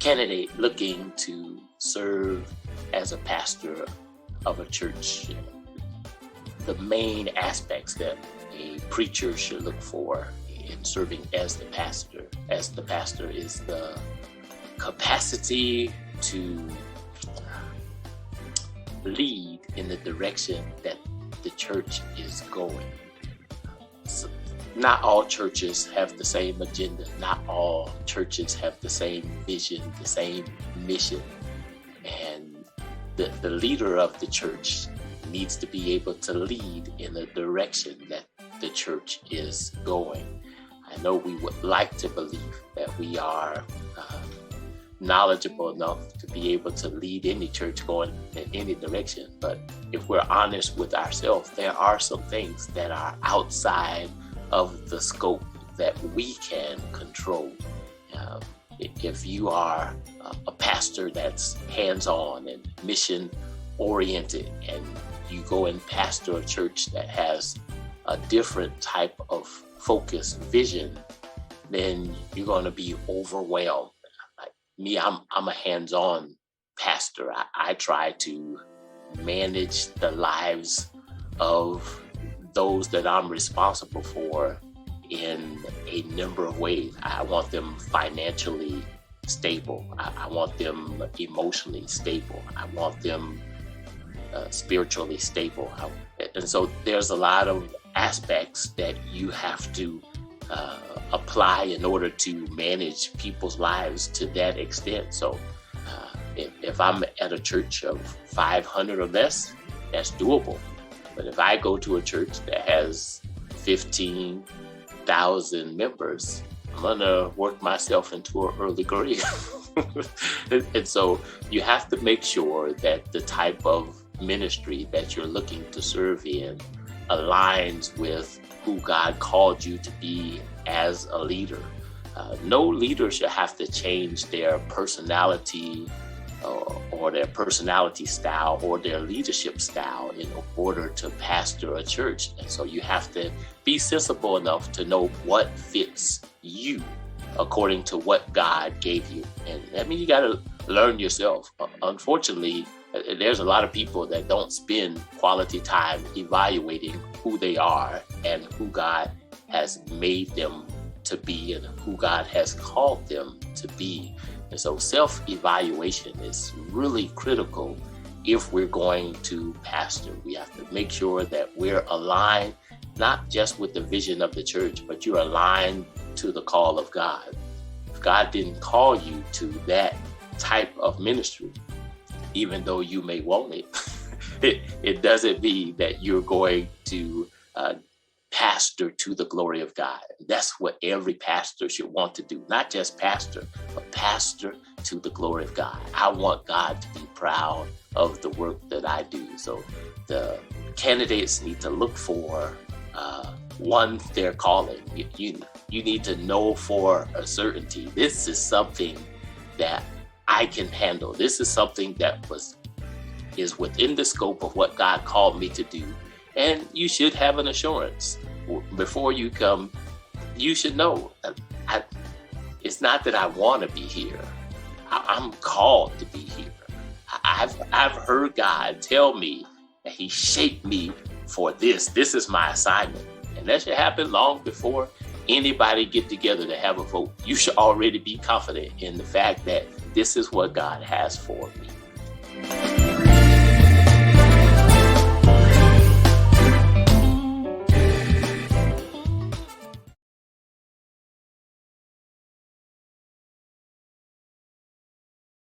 candidate looking to serve as a pastor of a church, the main aspects that a preacher should look for in serving as the pastor is the capacity to lead in the direction that the church is going. So not all churches have the same agenda. Not all churches have the same vision, the same mission. And the leader of the church needs to be able to lead in the direction that the church is going. I know we would like to believe that we are knowledgeable enough to be able to lead any church going in any direction. But if we're honest with ourselves, there are some things that are outside of the scope that we can control. If you are a pastor that's hands-on and mission-oriented, and you go and pastor a church that has a different type of focused vision, then you're going to be overwhelmed. Like me, I'm a hands-on pastor. I try to manage the lives of those that I'm responsible for in a number of ways. I want them financially stable. I want them emotionally stable. I want them spiritually stable. And so there's a lot of aspects that you have to apply in order to manage people's lives to that extent. So if I'm at a church of 500 or less, that's doable. But if I go to a church that has 15,000 members, I'm gonna work myself into an early grave. And so you have to make sure that the type of ministry that you're looking to serve in aligns with who God called you to be as a leader. No leader should have to change their personality or their personality style or their leadership style in order to pastor a church. And so you have to be sensible enough to know what fits you according to what God gave you. And that means you got to learn yourself. Unfortunately, there's a lot of people that don't spend quality time evaluating who they are and who God has made them to be and who God has called them to be. And so self-evaluation is really critical if we're going to pastor. We have to make sure that we're aligned, not just with the vision of the church, but you're aligned to the call of God. If God didn't call you to that type of ministry, even though you may want it, it doesn't mean that you're going to pastor to the glory of God. That's what every pastor should want to do. Not just pastor, but pastor to the glory of God. I want God to be proud of the work that I do. So the candidates need to look for one, their calling. You need to know for a certainty, this is something that I can handle. This is something that is within the scope of what God called me to do. And you should have an assurance. Before you come, you should know, it's not that I want to be here. I'm called to be here. I've heard God tell me that He shaped me for this. This is my assignment. And that should happen long before anybody get together to have a vote. You should already be confident in the fact that this is what God has for me.